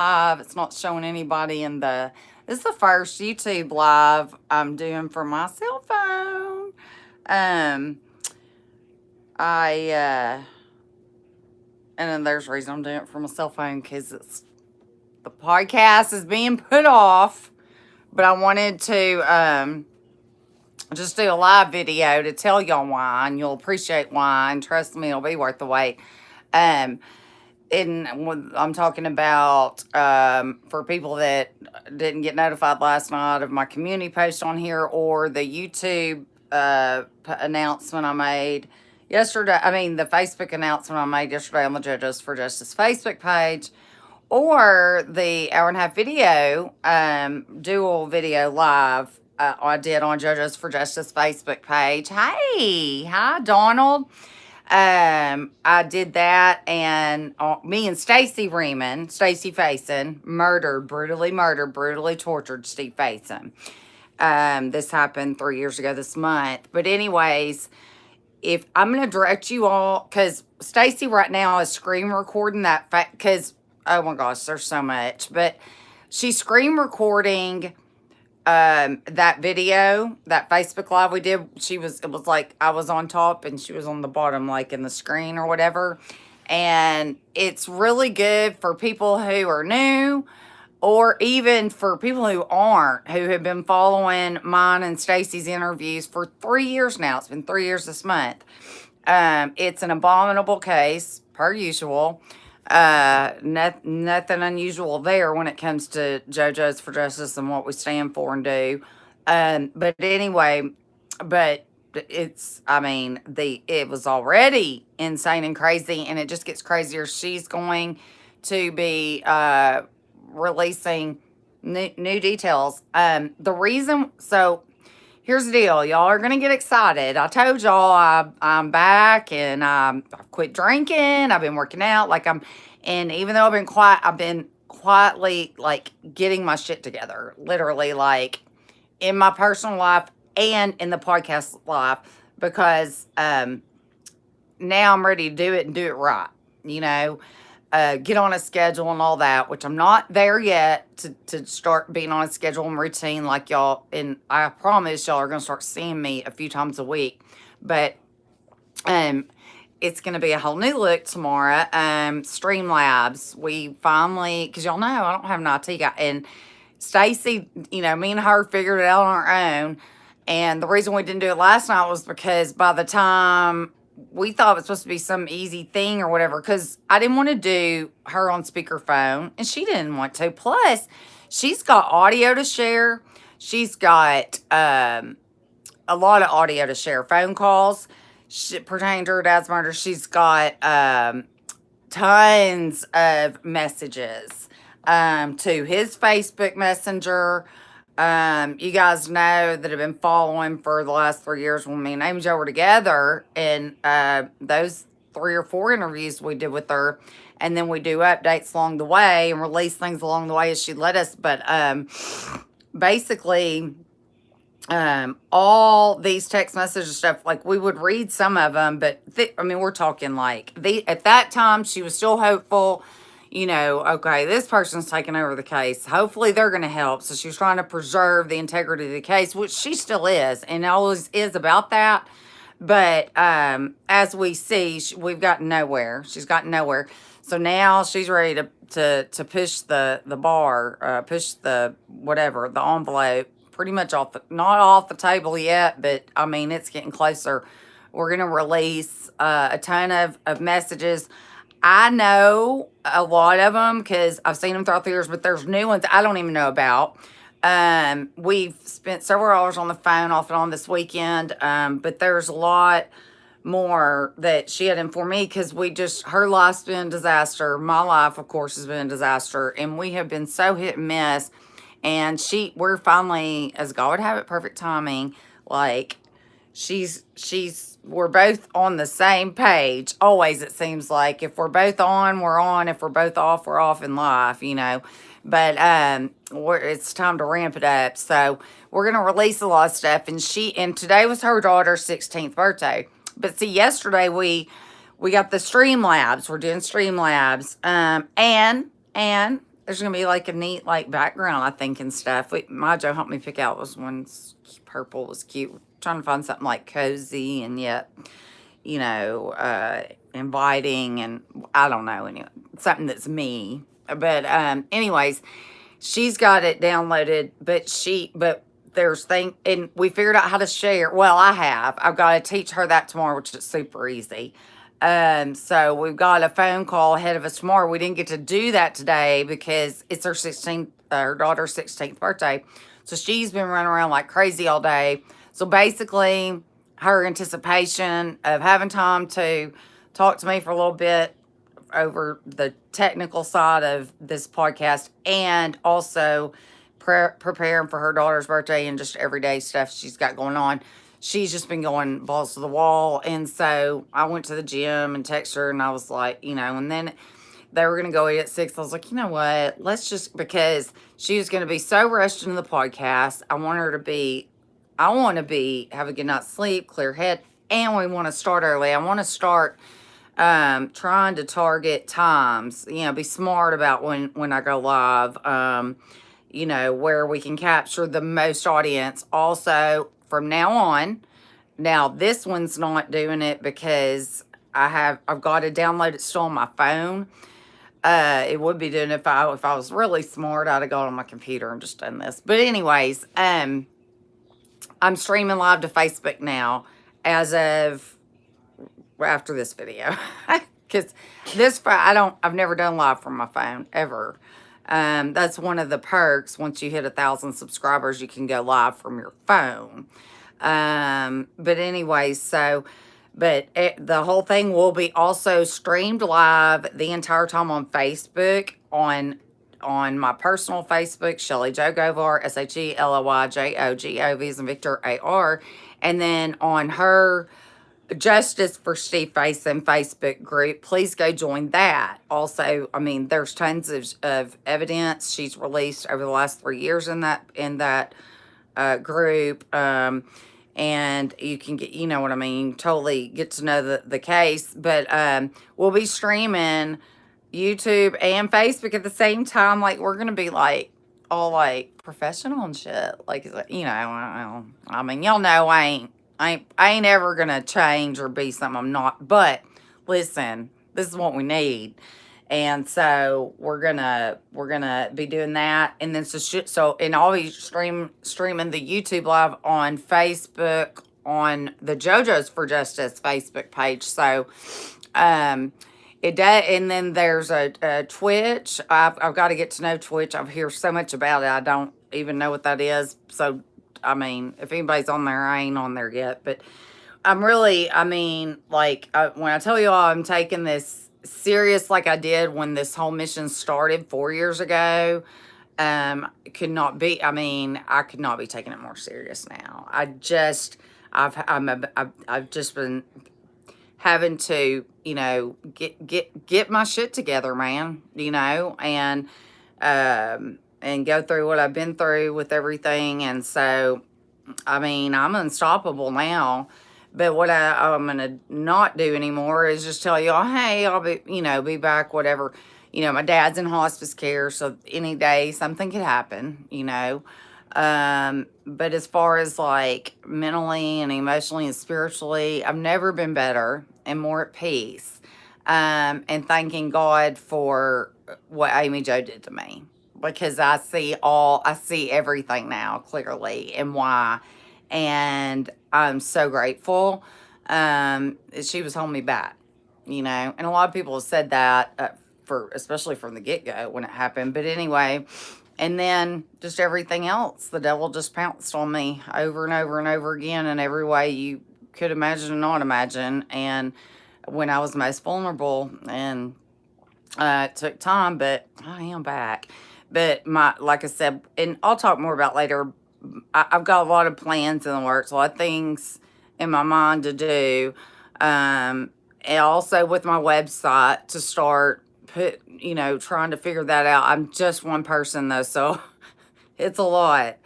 live. It's not showing anybody in the. This is the first YouTube live I'm doing for my cell phone. Um, I and then there's a reason I'm doing it for my cell phone because it's the podcast is being put off. But I wanted to just do a live video to tell y'all why, and you'll appreciate why, and trust me, it'll be worth the wait. Um, and I'm talking about for people that didn't get notified last night of my community post on here or the YouTube announcement I made yesterday. I mean, the Facebook announcement I made yesterday on the Judges for Justice Facebook page, or the hour and a half video, dual video live I did on Judges for Justice Facebook page. Hey, hi, Donald. I did that, and me and Staci Faison, murdered, brutally tortured Steve Faison. This happened 3 years ago this month. But anyways, if I'm gonna direct you all, because Staci right now is screen recording that fact, because oh my gosh, there's so much, but she's screen recording that video, that Facebook live we did. It was like I was on top and she was on the bottom, like in the screen or whatever. And it's really good for people who are new, or even for people who aren't, who have been following mine and Staci's interviews for 3 years now. It's been 3 years this month. It's an abominable case, per usual. Nothing unusual there when it comes to JoJo's for Justice and what we stand for and do. But anyway, but it was already insane and crazy, and it just gets crazier. She's going to be releasing new details. The reason, so here's the deal. Y'all are going to get excited. I told y'all I'm back, and I've quit drinking. I've been working out. And even though I've been quietly, like, getting my shit together. Literally, like, in my personal life and in the podcast life. Because now I'm ready to do it and do it right. You know, get on a schedule and all that, which I'm not there yet to start being on a schedule and routine like y'all. And I promise y'all are going to start seeing me a few times a week. But it's going to be a whole new look tomorrow. Streamlabs. We finally, because y'all know I don't have an IT guy. And Staci, me and her figured it out on our own. And the reason we didn't do it last night was because by the time we thought it was supposed to be some easy thing or whatever, because I didn't want to do her on speakerphone and she didn't want to. Plus, she's got audio to share. She's got a lot of audio to share. Phone calls pertaining to her dad's murder. She's got tons of messages to his Facebook Messenger. You guys know that have been following for the last 3 years when me and Amy Jo were together, and those 3 or 4 interviews we did with her, and then we do updates along the way and release things along the way as she let us. But basically, all these text messages stuff, like we would read some of them, but we're talking like at that time she was still hopeful. Okay, this person's taking over the case. Hopefully they're going to help. So she was trying to preserve the integrity of the case, which she still is and always is about that. But as we see, we've gotten nowhere. She's gotten nowhere. So now she's ready to push the bar, push the whatever, the envelope, pretty much not off the table yet, but it's getting closer. We're going to release a ton of messages. I know a lot of them because I've seen them throughout the years, but there's new ones I don't even know about. We've spent several hours on the phone off and on this weekend, but there's a lot more that she had informed me because her life's been a disaster. My life, of course, has been a disaster, and we have been so hit and miss. And we're finally, as God would have it, perfect timing, like, we're both on the same page. Always, it seems like if we're both on, we're on. If we're both off, we're off in life, But it's time to ramp it up. So we're gonna release a lot of stuff. And today was her daughter's 16th birthday. But see, yesterday we got the Streamlabs. We're doing Streamlabs. And there's gonna be like a neat like background, I think, and stuff. My Joe helped me pick out was one's purple was cute. Trying to find something like cozy and yet, inviting, and I don't know, anyway, something that's me. But anyways, she's got it downloaded, but there's thing, and we figured out how to share. Well, I've got to teach her that tomorrow, which is super easy. So we've got a phone call ahead of us tomorrow. We didn't get to do that today because it's her daughter's 16th birthday. So she's been running around like crazy all day. So basically, her anticipation of having time to talk to me for a little bit over the technical side of this podcast, and also preparing for her daughter's birthday and just everyday stuff she's got going on. She's just been going balls to the wall. And so I went to the gym and texted her, and I was like, and then they were going to go eat at 6. I was like, you know what? Let's just, because she was going to be so rushed into the podcast. I want to be, have a good night's sleep, clear head, and we want to start early. I want to start trying to target times, be smart about when I go live, where we can capture the most audience. Also, from now on, now this one's not doing it because I've got to download it still on my phone. It would be doing it if I was really smart. I'd have gone on my computer and just done this. But anyways, I'm streaming live to Facebook now as of after this video, because I've never done live from my phone ever. That's one of the perks. Once you hit 1,000 subscribers, you can go live from your phone. But anyway, the whole thing will be also streamed live the entire time on Facebook, on my personal Facebook, Shelly Jo Govar, SHELLYJOGOV as in Victor AR, and then on her Justice for Steve Faison Facebook group. Please go join that. Also, I mean, there's tons of evidence she's released over the last 3 years in that group. And you can get, you know what I mean, totally get to know the case. But we'll be streaming YouTube and Facebook at the same time. Like, we're gonna be like all like professional and shit. Like, I mean, y'all know I ain't ever gonna change or be something I'm not. But listen, this is what we need, and so we're gonna be doing that. And then and I'll be streaming the YouTube live on Facebook on the JoJo's for Justice Facebook page. So it does. And then there's a Twitch. I've got to get to know Twitch. I've heard so much about it. I don't even know what that is. So I mean, if anybody's on there, I ain't on there yet. But I'm really, I mean, like, when I tell you all I'm taking this serious like I did when this whole mission started 4 years ago, it could not be, I mean, I could not be taking it more serious now. I've just been having to, get my shit together, man, and go through what I've been through with everything. And so, I mean, I'm unstoppable now. But what I'm going to not do anymore is just tell y'all, hey, I'll be back, whatever. My dad's in hospice care, so any day something could happen, But as far as like mentally and emotionally and spiritually, I've never been better and more at peace. And thanking God for what Amy Jo did to me. Because I see everything now clearly and why. And I'm so grateful. She was holding me back, and a lot of people have said that, especially from the get-go when it happened. But anyway, and then just everything else, the devil just pounced on me over and over and over again in every way you could imagine and not imagine. And when I was most vulnerable, and it took time, but I am back. But like I said, and I'll talk more about later, I've got a lot of plans in the works, a lot of things in my mind to do. And also with my website to start trying to figure that out. I'm just one person though, so it's a lot.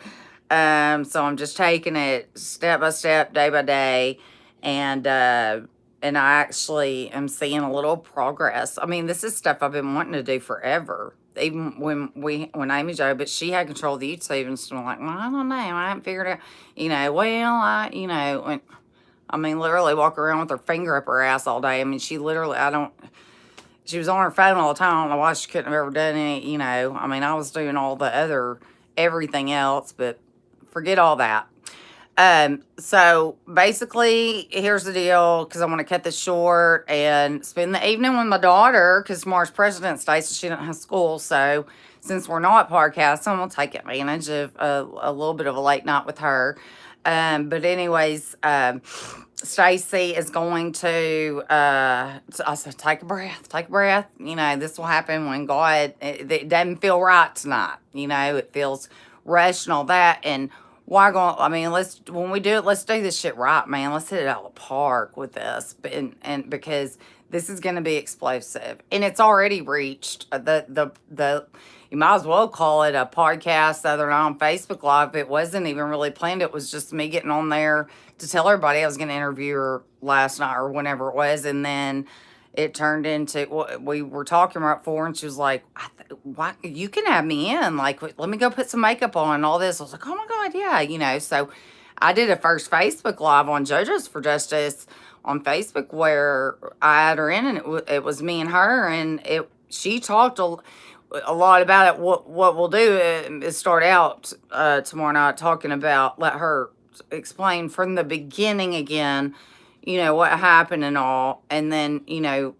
So I'm just taking it step by step, day by day. And I actually am seeing a little progress. I mean, this is stuff I've been wanting to do forever. even when Amy Jo, but she had control of the YouTube, and so I'm like, well, I don't know, I haven't figured out, I mean, literally walk around with her finger up her ass all day. I mean, she literally, she was on her phone all the time. I don't know why she couldn't have ever done it, I mean, I was doing all the other, everything else, but forget all that. So basically, here's the deal, because I want to cut this short and spend the evening with my daughter, because tomorrow's President's Day, so she doesn't have school. So since we're not podcasting, I'm going to take advantage of a little bit of a late night with her. But anyways, Staci is going to, I said, take a breath, take a breath. This will happen when God, it doesn't feel right tonight. It feels rushed and all that. And why going, I mean, when we do it, let's do this shit right, man. Let's hit it out of the park with this. And because this is going to be explosive. And it's already reached you might as well call it a podcast the other night on Facebook Live. It wasn't even really planned. It was just me getting on there to tell everybody I was going to interview her last night or whenever it was. And then it turned into, we were talking right before, and she was like, why, you can have me in. Like, let me go put some makeup on and all this. I was like, oh my God, yeah, So I did a first Facebook Live on JoJo's for Justice on Facebook where I had her in, and it was me and her, and she talked a lot about it. What we'll do is start out tomorrow night talking about, let her explain from the beginning again, what happened and all. And then, and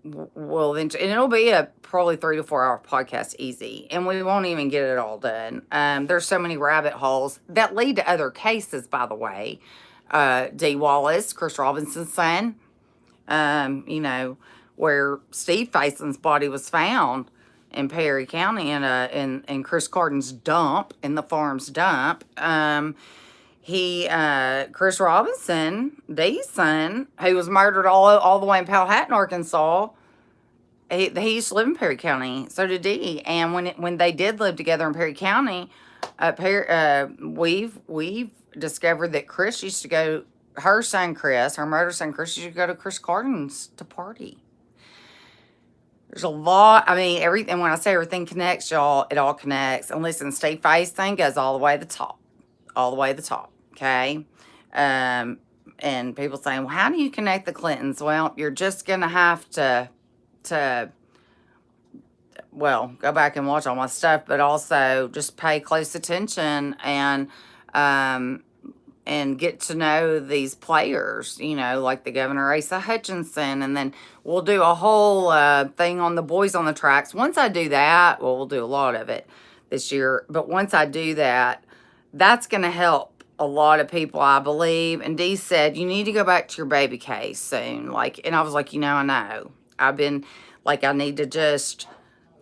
it'll be a probably 3 to 4 hour podcast easy. And we won't even get it all done. There's so many rabbit holes that lead to other cases, by the way. D. Wallace, Chris Robinson's son, where Steve Fason's body was found in Perry County in Chris Carden's dump, in the farm's dump. Chris Robinson, Dee's son, who was murdered all the way in Powhatan, Arkansas, he used to live in Perry County. So did Dee. And when they did live together in Perry County, we've discovered that Chris used to go, her son Chris, her murdered son Chris, used to go to Chris Carden's to party. There's a lot. I mean, everything. When I say everything connects, y'all, it all connects. And listen, Steve Fason goes all the way to the top. All the way to the top. Okay? And people saying, well, how do you connect the Clintons? Well, you're just going to have to, well, go back and watch all my stuff, but also just pay close attention and get to know these players, like the Governor Asa Hutchinson. And then we'll do a whole thing on the Boys on the Tracks. Once I do that, well, we'll do a lot of it this year. But once I do that, that's going to help a lot of people, I believe. And Dee said, you need to go back to your baby case soon. And I was like, I know. I've been, I need to just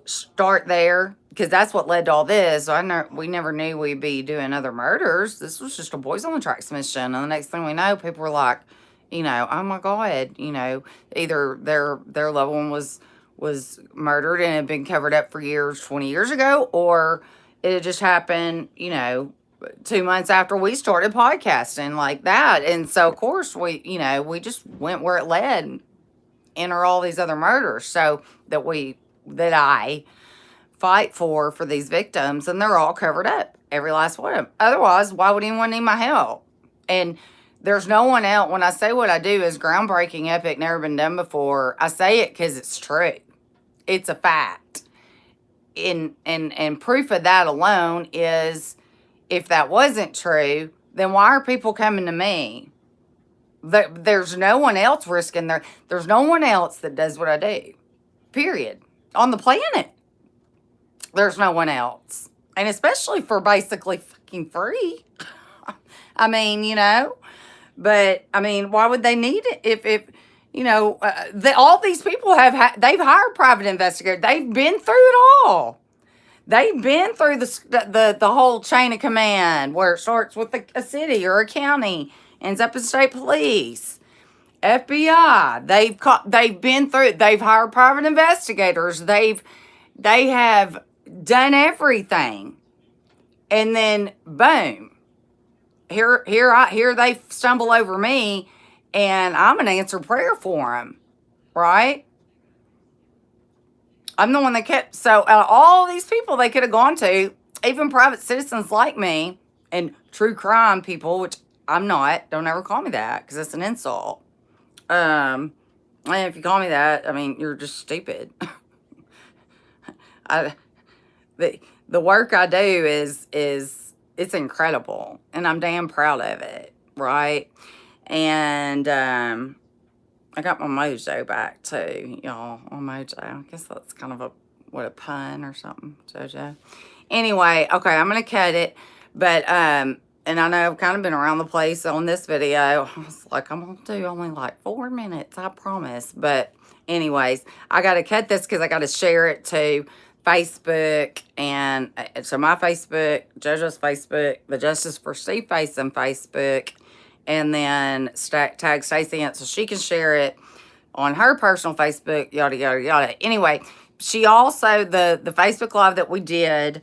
start there, because that's what led to all this. We never knew we'd be doing other murders. This was just a Boys on the Tracks mission, and the next thing we know, people were like, oh my God, either their loved one was murdered and had been covered up for years, 20 years ago, or it had just happened, 2 months after we started podcasting like that. And so of course we just went where it led, and enter all these other murders, so that I fight for these victims, and they're all covered up, every last one of them. Otherwise, why would anyone need my help? And there's no one else. When I say what I do is groundbreaking, epic, never been done before, I say it because it's true. It's a fact. And proof of that alone is, if that wasn't true, then why are people coming to me? There's no one else risking there's no one else that does what I do. Period. On the planet. There's no one else. And especially for basically fucking free. I mean, but I mean, why would they need it if all these people they've hired private investigators. They've been through it all. They've been through the whole chain of command, where it starts with a city or a county, ends up in state police, FBI. They've been through. They've hired private investigators. They have done everything, and then boom, here they stumble over me, and I'm an answered prayer for them, right? I'm the one that kept, so out of all these people they could have gone to, even private citizens like me and true crime people, which I'm not, don't ever call me that because it's an insult. Um, and if you call me that, I mean, you're just stupid. I, the, the work I do is it's incredible and I'm damn proud of it, right? And I got my mojo back too, y'all. My mojo. I guess that's kind of a pun or something, JoJo. Anyway, okay, I'm gonna cut it. But and I know I've kind of been around the place on this video. I was like, I'm gonna do only like 4 minutes, I promise. But anyways, I gotta cut this because I gotta share it to Facebook and so my Facebook, JoJo's Facebook, the Justice for Steve Face and Facebook, and then tag Staci in it so she can share it on her personal Facebook, yada yada yada. Anyway, she also the Facebook Live that we did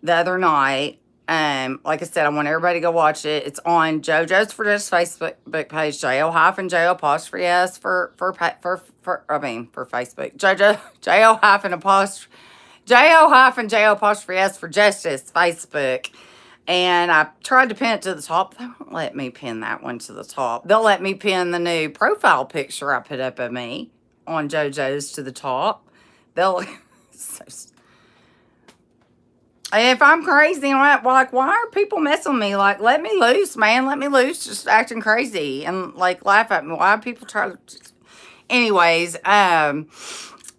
the other night. Like I said, I want everybody to go watch it. It's on JoJo's for Just Facebook page, JO-J apostrophe S for Facebook. JoJo JO-J apostrophe S for Justice Facebook. And I tried to pin it to the top. They won't let me pin that one to the top. They'll let me pin the new profile picture I put up of me on JoJo's to the top. They'll so if I'm crazy, I'm like, why are people messing with me? Like, let me loose, man. Let me loose, just acting crazy and like laugh at me. Why do people try to? Anyways,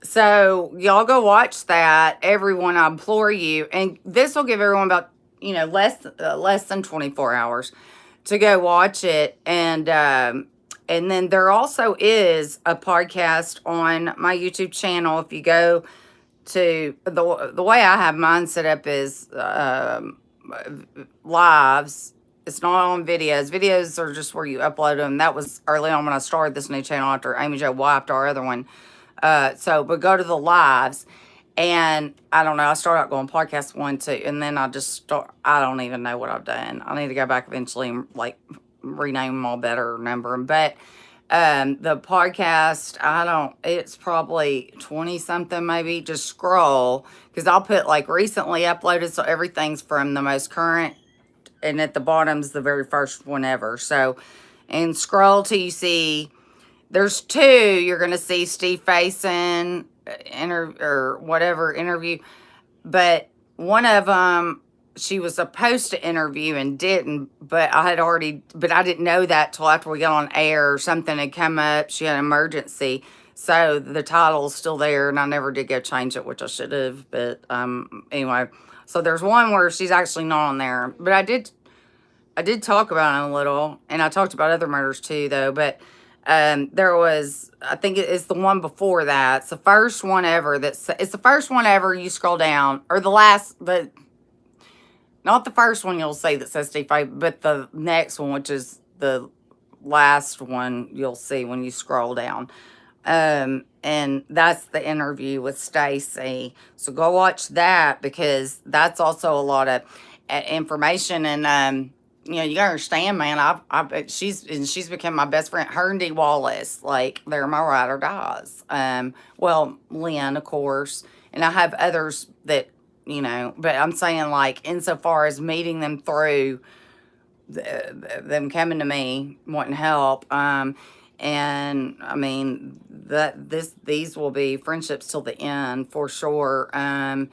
so y'all go watch that. Everyone, I implore you, and this will give everyone about less than 24 hours to go watch it, and then there also is a podcast on my YouTube channel. If you go to the way I have mine set up is lives. It's not on videos. Videos are just where you upload them. That was early on when I started this new channel after Amy Jo wiped our other one. But go to the lives. And I don't know, I started out going podcast 1, 2, and then I don't even know what I've done. I need to go back eventually and like rename them all better, number them. But the podcast, it's probably 20 something maybe. Just scroll because I'll put like recently uploaded, so everything's from the most current, and at the bottom's the very first one ever. So, and scroll till you see there's 2. You're gonna see Steve Faison or whatever interview, but one of them she was supposed to interview and didn't, but I didn't know that till after we got on air or something had come up. She had an emergency. So the title's still there and I never did go change it, which I should have. But anyway, so there's one where she's actually not on there. But I did talk about it a little, and I talked about other murders too though. But there was, I think it's the one before that. It's the first one ever it's the first one ever. You scroll down, or the last, but not the first one you'll see that says Steve Faye, but the next one, which is the last one you'll see when you scroll down. And that's the interview with Staci. So go watch that because that's also a lot of information. And you gotta understand, man. She's become my best friend. Her and Dee Wallace, like they're my ride or dies. Well, Lynn, of course, and I have others that but I'm saying like insofar as meeting them through them coming to me wanting help. And I mean these will be friendships till the end for sure. And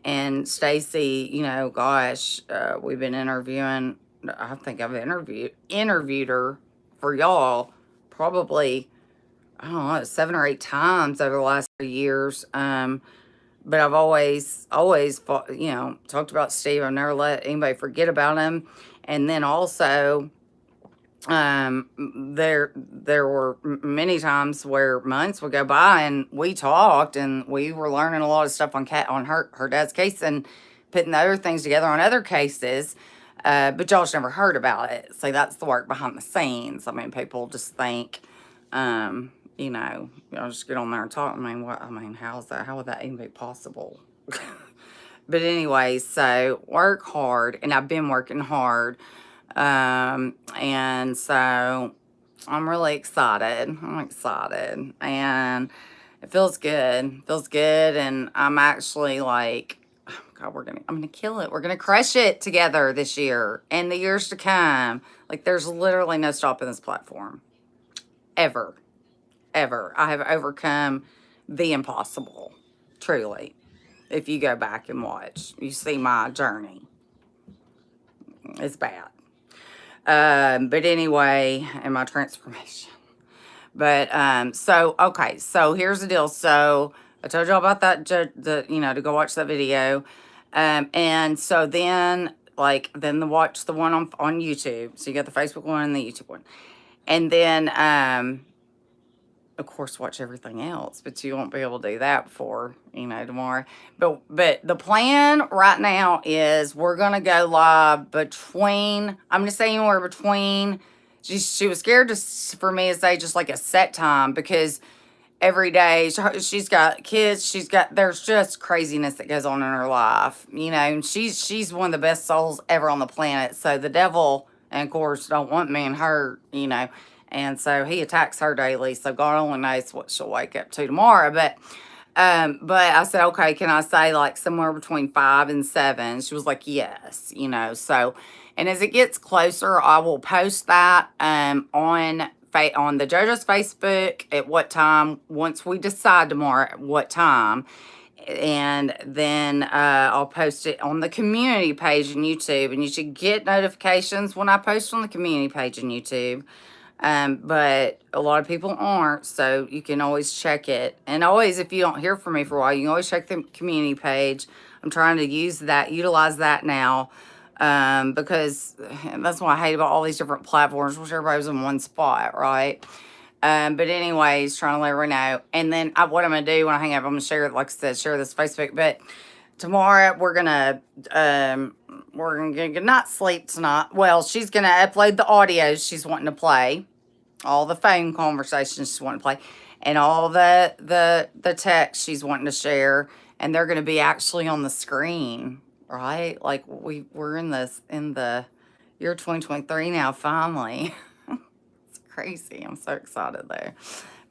Staci, gosh, we've been interviewing. I think I've interviewed her for y'all probably, I don't know, 7 or 8 times over the last 3 years. But I've always fought, talked about Steve. I've never let anybody forget about him. And then also, there were many times where months would go by and we talked and we were learning a lot of stuff on her dad's case and putting the other things together on other cases. But y'all's never heard about it. So that's the work behind the scenes. I mean, people just think, I'll just get on there and talk. How would that even be possible? But anyways, so work hard, and I've been working hard. And so I'm really excited. And It feels good. Feels good, and I'm actually like, oh God, I'm gonna kill it. We're gonna crush it together this year and the years to come. Like, there's literally no stopping this platform. Ever. Ever. I have overcome the impossible. Truly. If you go back and watch, you see my journey. It's bad. But anyway, and my transformation. But so okay, so here's the deal. So I told y'all about that, to go watch that video, and so then then watch the one on YouTube. So you got the Facebook one and the YouTube one, and then of course watch everything else. But you won't be able to do that before tomorrow. But the plan right now is we're gonna go live between. I'm gonna say anywhere between. She was scared for me to say just like a set time because every day she's got kids. There's just craziness that goes on in her life. And she's one of the best souls ever on the planet. So the devil, and of course, don't want me and her, and so he attacks her daily. So God only knows what she'll wake up to tomorrow. But I said, okay, can I say like somewhere between 5 and 7? She was like, yes, so. And as it gets closer, I will post that on the JoJo's Facebook at what time, once we decide tomorrow at what time. And then I'll post it on the community page on YouTube. And you should get notifications when I post on the community page on YouTube. But a lot of people aren't, so you can always check it. And always, if you don't hear from me for a while, you can always check the community page. I'm trying to utilize that now. Because that's what I hate about all these different platforms, which everybody's in one spot, right? But anyways, trying to let her know. And then what I'm going to do when I hang up, I'm going to share it, like I said, share this Facebook. But tomorrow we're going to not sleep tonight. Well, she's going to upload the audio she's wanting to play, all the phone conversations she's wanting to play, and all the text she's wanting to share. And they're going to be actually on the screen. Right? Like we're in the year 2023 now, finally. It's crazy. I'm so excited though.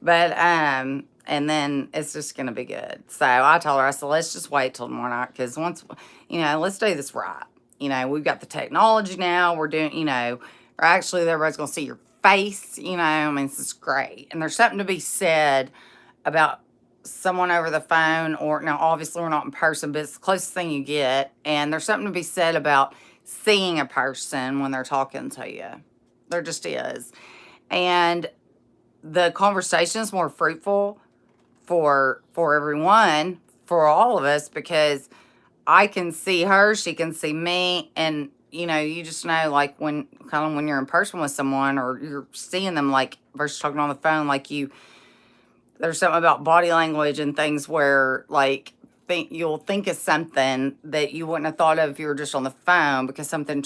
But and then it's just gonna be good. So I told her, I said, let's just wait till tomorrow night, because once let's do this right. We've got the technology now. We're doing, or actually everybody's gonna see your face, I mean, this is great. And there's something to be said about someone over the phone, or now obviously we're not in person, but it's the closest thing you get. And there's something to be said about seeing a person when they're talking to you. There just is. And the conversation is more fruitful for everyone, for all of us, because I can see her, she can see me, and you just know, like when you're in person with someone, or you're seeing them, like versus talking on the phone, like there's something about body language and things where like you'll think of something that you wouldn't have thought of if you were just on the phone, because something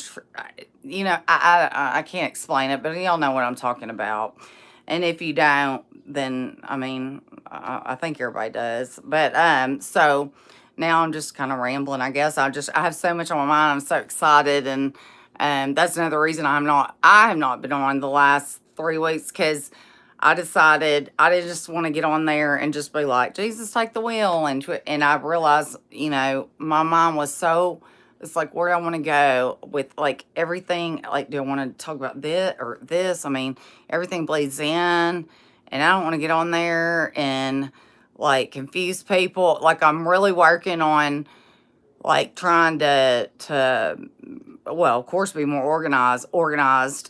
I can't explain it, but y'all know what I'm talking about. And if you don't, then I mean I think everybody does. But so now I'm just kind of rambling, I guess. I have so much on my mind. I'm so excited, and that's another reason I have not been on the last 3 weeks, because I decided I didn't just want to get on there and just be like, Jesus, take the wheel. And I realized, my mind was so, it's like, where do I want to go with like everything? Like, do I want to talk about this or this? I mean, everything bleeds in, and I don't want to get on there and like confuse people. Like, I'm really working on like trying to well, of course, be more organized,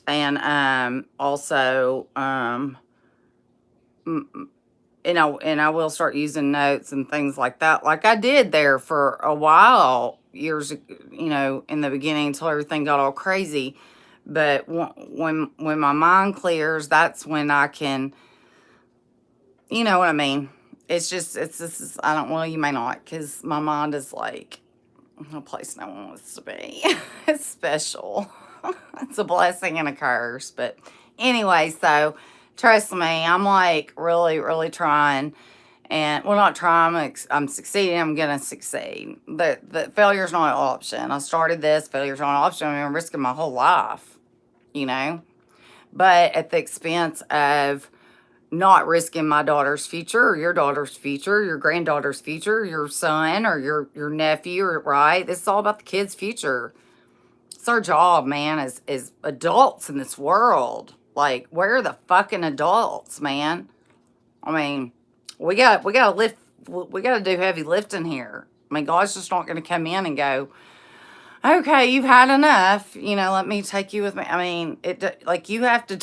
and also and I will start using notes and things like that, like I did there for a while, years, in the beginning, until everything got all crazy. But when my mind clears, that's when I can, you know what I mean. It's just, I don't, well, you may not, because my mind is like a place no one wants to be. It's special. It's a blessing and a curse. But anyway, so trust me, I'm like really, really trying. And well, not trying, I'm succeeding. I'm going to succeed. The failure's not an option. I started this, failure's not an option. I mean, I'm risking my whole life, But at the expense of not risking my daughter's future or your daughter's future, your granddaughter's future, your son or your nephew, or right? This is all about the kids' future. It's our job, man, as adults in this world. Like, where are the fucking adults, man? I mean, we gotta lift. We gotta do heavy lifting here. I mean, God's just not gonna come in and go, okay, you've had enough. Let me take you with me. I mean, like you have to.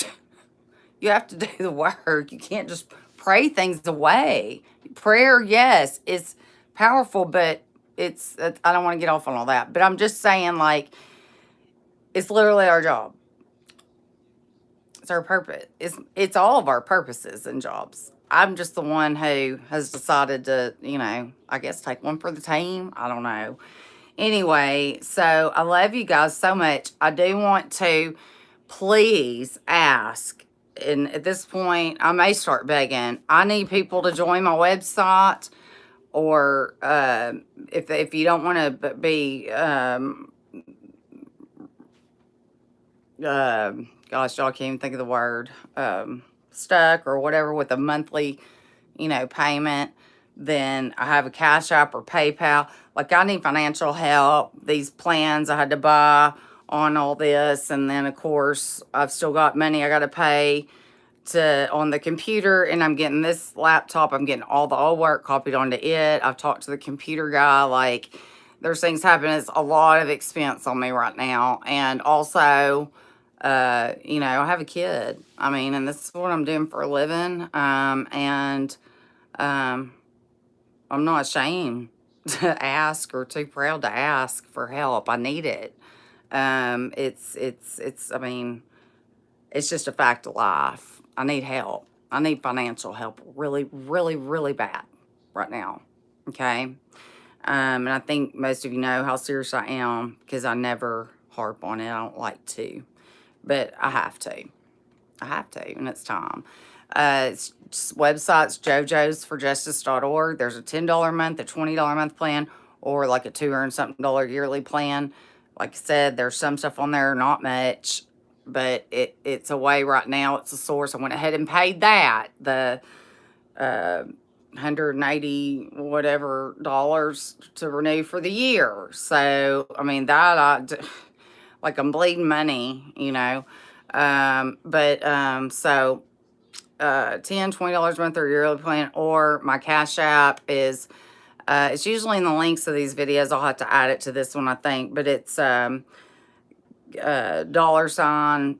You have to do the work. You can't just pray things away. Prayer, yes, it's powerful, but I don't want to get off on all that. But I'm just saying, like, it's literally our job. It's our purpose. It's all of our purposes and jobs. I'm just the one who has decided to, I guess take one for the team. I don't know. Anyway, so I love you guys so much. I do want to please ask, and at this point, I may start begging. I need people to join my website, or if you don't want to be, gosh, y'all can't even think of the word, stuck or whatever with a monthly, payment, then I have a Cash App or PayPal. Like, I need financial help. These plans I had to buy on all this, and then of course I've still got money I got to pay on the computer, and I'm getting this laptop. I'm getting all the old work copied onto it. I've talked to the computer guy. Like, there's things happening. It's a lot of expense on me right now, and also, I have a kid. I mean, and this is what I'm doing for a living. And I'm not ashamed to ask or too proud to ask for help. I need it. I mean, it's just a fact of life. I need help. I need financial help really, really, really bad right now. Okay. And I think most of you know how serious I am because I never harp on it. I don't like to, but I have to. I have to, and it's time. Website's jojosforjustice.org. There's a $10 a month, a $20 a month plan, or like a $200 something yearly plan. Like I said, there's some stuff on there, not much, but it's a way right now. It's a source. I went ahead and paid that, the 180 whatever dollars to renew for the year. So, I mean, like, I'm bleeding money, so $10, $20 a month or yearly plan, or my Cash App is, it's usually in the links of these videos. I'll have to add it to this one, I think, but it's $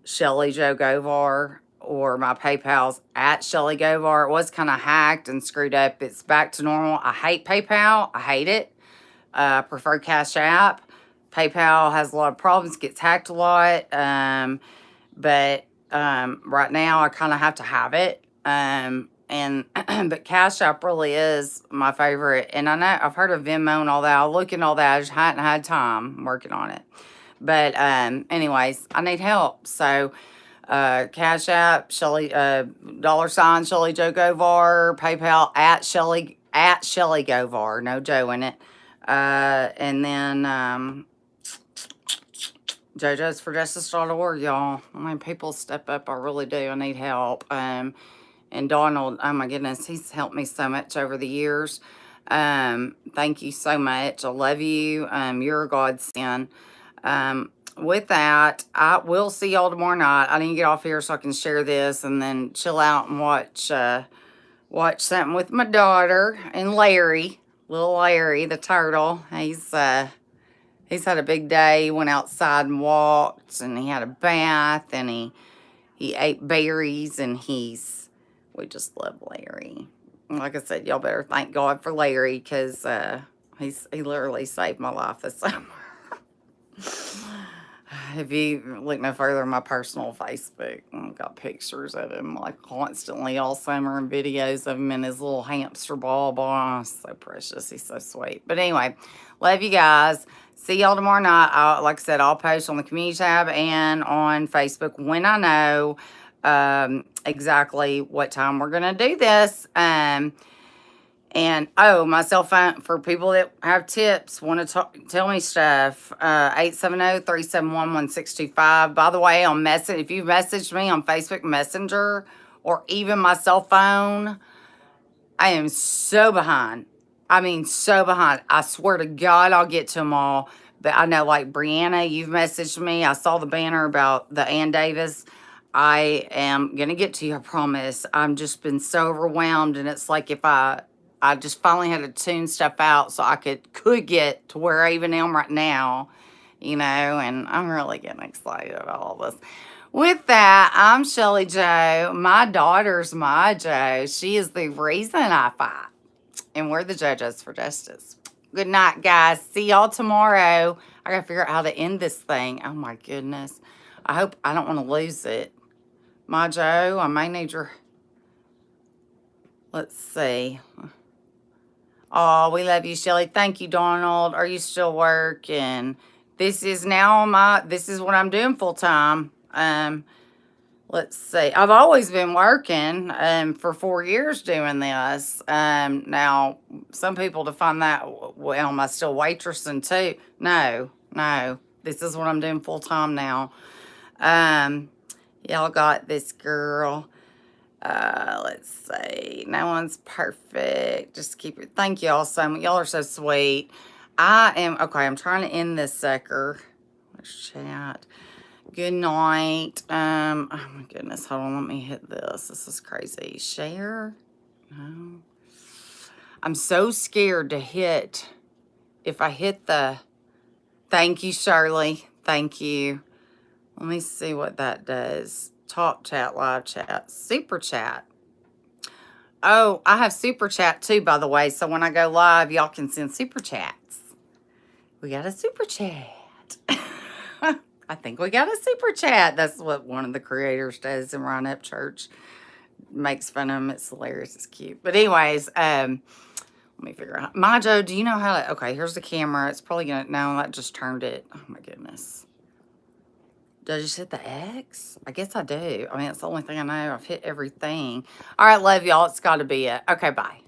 Shelly Joe Govar, or my PayPal's at Shelly Govar. It was kind of hacked and screwed up. It's back to normal. I hate PayPal. I hate it. I prefer Cash App. PayPal has a lot of problems, gets hacked a lot. But right now I kind of have to have it. But Cash App really is my favorite. And I know I've heard of Venmo and all that. I'll look at all that. I just hadn't had time working on it. But anyways, I need help. So Cash App, Shelly, $ Shelly Joe Govar, PayPal at Shelly Govar, no Joe in it. And then jojosforjustice.org, y'all. I mean, people step up. I really do. I need help. And Donald, oh my goodness, he's helped me so much over the years. Thank you so much. I love you. You're a godsend. With that, I will see y'all tomorrow night. I need to get off here so I can share this and then chill out and watch something with my daughter and Larry, little Larry, the turtle. He's had a big day. He went outside and walked, and he had a bath, and he ate berries, and we just love Larry. Like I said, y'all better thank God for Larry, because he literally saved my life this summer. If you look no further on my personal Facebook, I've got pictures of him like constantly all summer, and videos of him in his little hamster ball. Boy, so precious. He's so sweet. But anyway, love you guys. See y'all tomorrow night. Like I said, I'll post on the community tab and on Facebook when I know exactly what time we're going to do this. And, oh, my cell phone, for people that have tips, want to tell me stuff, 870-371-1625. By the way, if you messaged me on Facebook Messenger or even my cell phone. I am so behind. I mean, so behind. I swear to God, I'll get to them all. But I know, like, Brianna, you've messaged me. I saw the banner about the Ann Davis. I am going to get to you, I promise. I've just been so overwhelmed. And it's like if I just finally had to tune stuff out so I could get to where I even am right now, you know, and I'm really getting excited about all this. With that, I'm Shelly Joe. My daughter's my Joe. She is the reason I fight. And we're the JoJo's for Justice. Good night, guys. See y'all tomorrow. I gotta figure out how to end this thing. Oh my goodness. I hope I don't want to lose it. My Joe, I may need your... Let's see. Oh, we love you, Shelly. Thank you, Donald. Are you still working? This is this is what I'm doing full time. Let's see. I've always been working for 4 years doing this. Now, some people define that, well, am I still waitressing too? No. This is what I'm doing full time now. Y'all got this, girl. Let's see. No one's perfect. Just keep it. Thank y'all so much. Y'all are so sweet. Okay, I'm trying to end this sucker. Let's chat. Good night. Oh my goodness. Hold on. Let me hit this. This is crazy. Share? No. I'm so scared to hit. If I hit the... Thank you, Shirley. Thank you. Let me see what that does. Talk chat, live chat, super chat. Oh, I have super chat too, by the way. So when I go live, y'all can send super chats. We got a super chat. I think we got a super chat. That's what one of the creators does in Ryan Up Church. Makes fun of him. It's hilarious. It's cute. But anyways, let me figure out. My Joe, do you know how to... Okay, here's the camera. It's probably going to... No, that just turned it. Oh, my goodness. Did I just hit the X? I guess I do. I mean, it's the only thing I know. I've hit everything. All right, love y'all. It's got to be it. Okay, bye.